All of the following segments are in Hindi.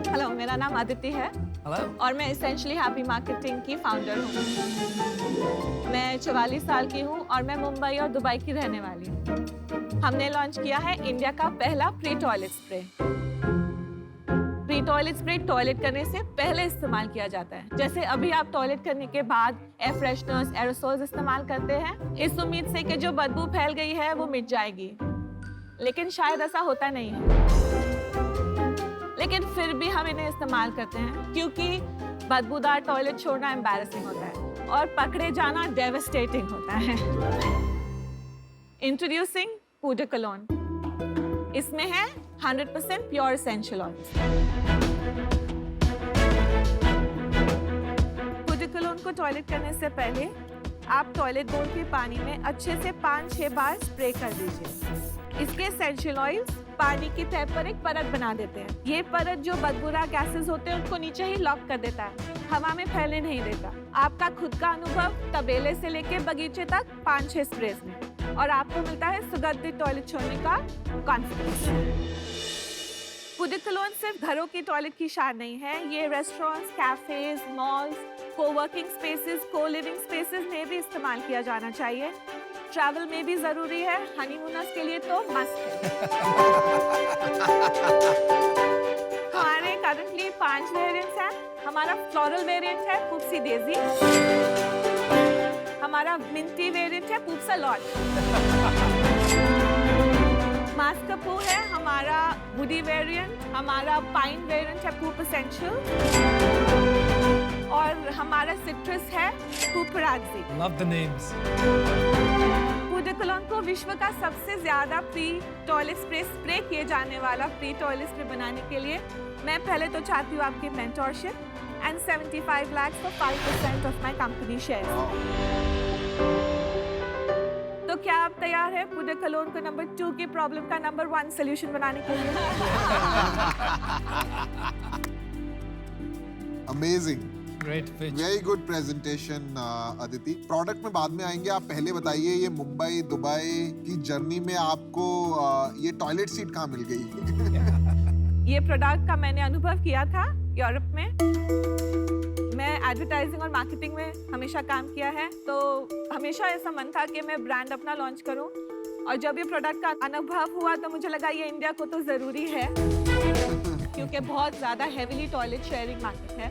हेलो, मेरा नाम अदिति है हेलो। और मैं एसेंशियली हैप्पी मार्केटिंग की फाउंडर हूँ। मैं 44 साल की हूँ और मैं मुंबई और दुबई की रहने वाली हूँ। हमने लॉन्च किया है इंडिया का पहला pre toilet spray. Pre toilet spray toilet करने से पहले इस्तेमाल किया जाता है। जैसे अभी आप टॉयलेट करने के बाद एयर फ्रेशनर्स, एरोसोल्स इस्तेमाल करते हैं, इस उम्मीद से कि जो बदबू फैल गई है वो मिट जाएगी, लेकिन शायद ऐसा होता नहीं है। लेकिन फिर भी हम इन्हें इस्तेमाल करते हैं क्योंकि बदबूदार टॉयलेट छोड़ना एम्बैरेसिंग होता है और पकड़े जाना डेवास्टेटिंग होता है। Introducing Eau de Cologne। इसमें है 100% pure essential oils. Eau de Cologne को टॉयलेट करने से पहले आप टॉयलेट बोल के पानी में अच्छे से 5-6 बार स्प्रे कर दीजिए। इसके एसेंशियल ऑयल्स पानी की तह पर एक परत बना देते हैं। ये परत जो बदबूदार गैसेस होते हैं उनको नीचे ही लॉक कर देता है, हवा में फैलने नहीं देता। आपका खुद का अनुभव तबेले से लेके बगीचे तक 5-6 स्प्रेज में, और आपको मिलता है सुगंधित टॉयलेट छोड़ने का कॉन्फिडेंस। Eau de Cologne सिर्फ घरों की टॉयलेट की शान नहीं है, ये restaurants, cafes, malls, coworking spaces, को लिविंग स्पेसेस में भी इस्तेमाल किया जाना चाहिए। ट्रैवल में भी जरूरी है, हनीमूनर्स के लिए तो मस्त है। हमारे करंटली 5 वेरिएंट्स हैं। हमारा फ्लोरल वेरिएंट है पूप्सी डेजी, हमारा मिंटी वेरिएंट है पूप्सा लॉर्ड, मास्कपू है हमारा वुडी वेरिएंट, हमारा पाइन वेरिएंट है पूप एसेंशियल, और हमारा सिट्रस है पूप राजी। Love the names. Eau de Cologne को विश्व का सबसे ज्यादा प्री टॉयलेट स्प्रे किए जाने वाला प्री टॉयलेट स्प्रे बनाने के लिए मैं पहले तो चाहती हूँ आपकी mentorship and 75 lakh for 5% of my company shares. तो क्या आप तैयार हैं Eau de Cologne को नंबर 2 की प्रॉब्लम का नंबर 1 सोल्यूशन बनाने के लिए? Amazing, Great pitch. Very good presentation Aditi. Product में बाद में आएंगे, आप पहले बताइए ये मुंबई दुबई की जर्नी में आपको ये टॉयलेट सीट कहाँ मिल गई? ये प्रोडक्ट का मैंने अनुभव किया था यूरोप में। मैं एडवर्टाइजिंग और मार्केटिंग में हमेशा काम किया है, तो हमेशा ऐसा मन था कि मैं ब्रांड अपना लॉन्च करूं, और जब ये प्रोडक्ट का अनुभव हुआ तो मुझे लगा ये इंडिया को तो ज़रूरी है क्योंकि बहुत ज़्यादा हेवीली टॉयलेट शेयरिंग मार्केट है।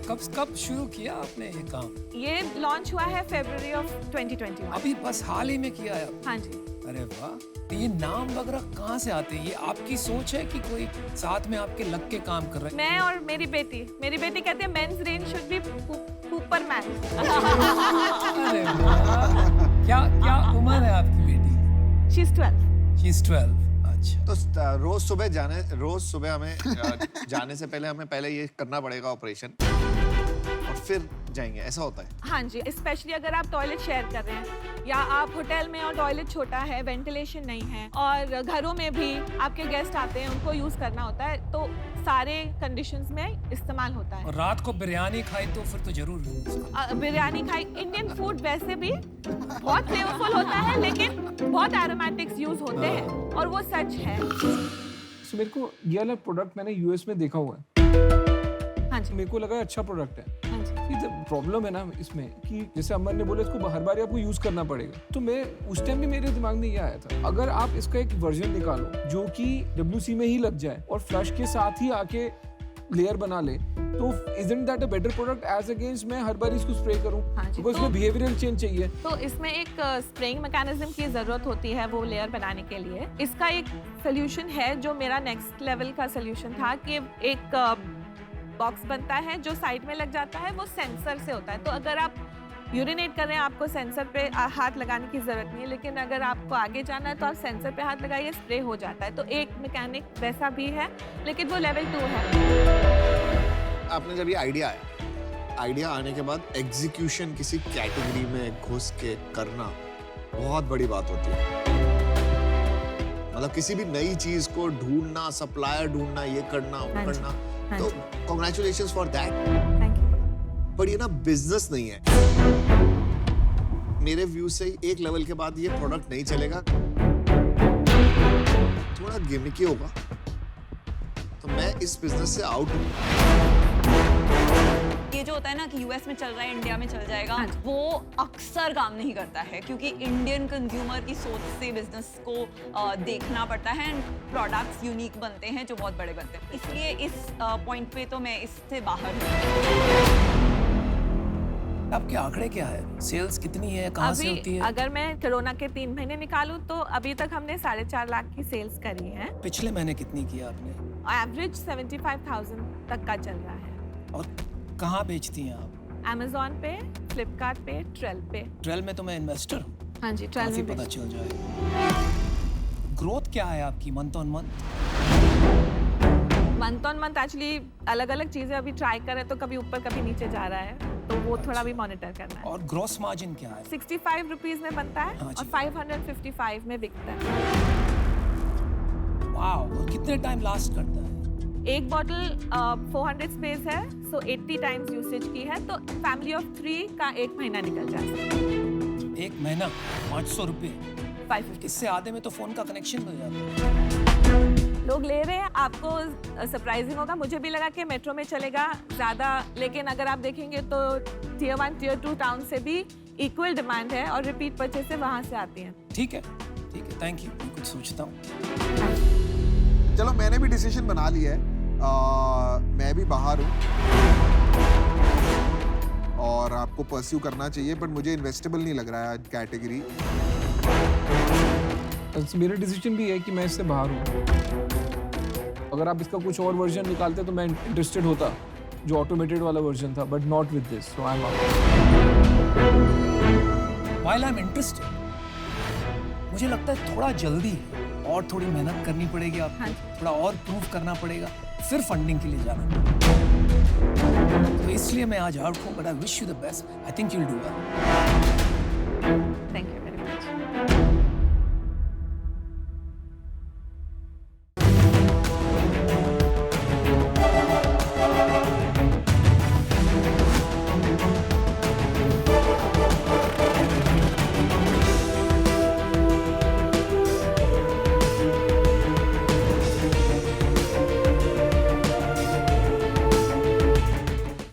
कब शुरू किया आपने ये काम? ये लॉन्च हुआ है फरवरी ऑफ 2021। अभी बस हाल ही में किया है? हाँ जी। अरे वाह, तो ये नाम वगैरह कहाँ से आते हैं? ये आपकी सोच है कि कोई साथ में आपके लग के काम कर रहा है? मैं और मेरी बेटी कहती है men's range should be Superman. अरे वाह, क्या उम्र है आपकी बेटी? She's 12. She's 12. अच्छा। तो रोज सुबह हमें जाने से पहले हमें पहले ये करना पड़ेगा ऑपरेशन, और फिर जाएंगे, ऐसा होता है? हाँ जी, स्पेशली अगर आप टॉयलेट शेयर कर रहे हैं या आप होटल में और टॉयलेट छोटा है, वेंटिलेशन नहीं है, और घरों में भी आपके गेस्ट आते हैं उनको यूज करना होता है, तो सारे कंडीशंस में इस्तेमाल होता है। और रात को बिरयानी खाई तो फिर तो जरूर बिरयानी खाई। इंडियन फूड वैसे भी बहुत फ्लेवरफुल होता है, लेकिन बहुत एरोमेटिक्स यूज होते हैं, और वो सच है। So, मेरे को ये वाला प्रोडक्ट मैंने यूएस में देखा हुआ है। हाँ जी। मेरे को लगा अच्छा प्रोडक्ट है। हाँ जी। प्रॉब्लम है ना इसमें कि जैसे अमर ने बोला इसको हर बार आपको यूज करना पड़ेगा, तो मैं उस टाइम भी मेरे दिमाग में ये आया था, अगर आप इसका एक वर्जन निकालो जो कि WC में ही लग जाए और फ्लश के साथ ही आके लेयर बना ले, तो isn't that a better product as against मैं हर बार इसको स्प्रे करूं? हाँ जी, बिकॉज़ इसमें बिहेवियरल चेंज चाहिए। तो इसमें एक स्प्रेइंग मैकेनिज्म की जरूरत होती है वो लेयर बनाने के लिए। इसका एक सोल्यूशन है जो मेरा नेक्स्ट लेवल का सोल्यूशन था कि एक बॉक्स बनता है जो साइड में लग जाता है, वो सेंसर से होता है। तो अगर आप यूरिनेट कर रहे हैं आपको सेंसर पे हाथ लगाने की जरूरत नहीं है, लेकिन अगर आपको आगे जाना है तो आप सेंसर पे हाथ लगाइए, स्प्रे हो जाता है। तो एक मैकेनिक वैसा भी है, लेकिन वो लेवल 2 है। आपने जब ये आइडिया आने के बाद एग्जीक्यूशन किसी कैटेगरी में घुस के करना बहुत बड़ी बात होती है। मतलब किसी भी नई चीज को ढूंढना, सप्लायर ढूंढना, ये करना, वो करना, तो congratulations for that. Thank you. पर ये ना बिजनेस नहीं है। मेरे व्यू से एक लेवल के बाद ये प्रोडक्ट नहीं चलेगा, थोड़ा गिमिकी होगा तो मैं इस बिजनेस से आउट हूँ। ये जो होता है ना कि यूएस में चल रहा है इंडिया में चल जाएगा, हाँ जी। वो अक्सर काम नहीं करता है क्योंकि इंडियन कंज्यूमर की सोच से बिजनेस को देखना पड़ता है एंड प्रोडक्ट्स यूनिक बनते हैं जो बहुत बड़े बनते हैं। इसलिए इस पॉइंट पे तो मैं इससे बाहर हूँ। आपके आंकड़े क्या है? सेल्स कितनी है? कहाँ से होती अभी है? अगर मैं कोरोना के 3 महीने निकालूं तो अभी तक हमने 4.5 लाख की सेल्स करी है। पिछले महीने कितनी की आपने? एवरेज 75,000 तक का चल रहा है। और कहाँ बेचती हैं आप? Amazon पे, फ्लिपकार्ट पे, ट्रेल पे। ट्रेल में तो मैं इन्वेस्टर हूँ, हाँ जी, ट्रेल काफी में पता बेचती चल जाएगा। ग्रोथ क्या है आपकी month on month? Month on month actually अलग अलग चीजें अभी ट्राई कर रहे हैं तो कभी ऊपर कभी नीचे जा रहा है, तो वो थोड़ा भी मॉनिटर करना है। और ग्रॉस मार्जिन क्या है? 65 रुपीज में बनता है हाँ और जी। 555 में बिकता है। वाओ, और कितने टाइम लास्ट करता है? एक बॉटल 400 स्पेस है, सो 80 टाइम्स यूसेज की है, तो फैमिली ऑफ 3 का 1 महीना निकल जाता है। एक महीना 500 रुपये, 550 इससे आधे में तो फोन का कनेक्शन हो जाता है। लोग ले रहे हैं। आपको सरप्राइजिंग होगा, मुझे भी लगा कि मेट्रो में चलेगा ज़्यादा, लेकिन अगर आप देखेंगे तो Tier 1, Tier 2 टाउन से भी इक्वल डिमांड है और रिपीट परचेज से वहाँ से आती हैं। ठीक है, थैंक यू। मैं कुछ सोचता हूँ। चलो मैंने भी डिसीजन बना लिया है, मैं भी बाहर हूँ और आपको परस्यू करना चाहिए, बट मुझे इन्वेस्टेबल नहीं लग रहा है कैटेगरी। मेरा डिसीजन भी है कि मैं इससे बाहर हूँ। अगर आप इसका कुछ और वर्जन निकालते तो मैं इंटरेस्टेड होता, जो ऑटोमेटेड वाला वर्जन था, but not with this, so I am out. While I'm interested, मुझे लगता है थोड़ा जल्दी है और थोड़ी मेहनत करनी पड़ेगी आपको, हाँ। थोड़ा और प्रूव करना पड़ेगा, फिर फंडिंग के लिए जाना। तो इसलिए मैं आज आउट हूँ, but I wish you the best. I think you will do well. Thank you.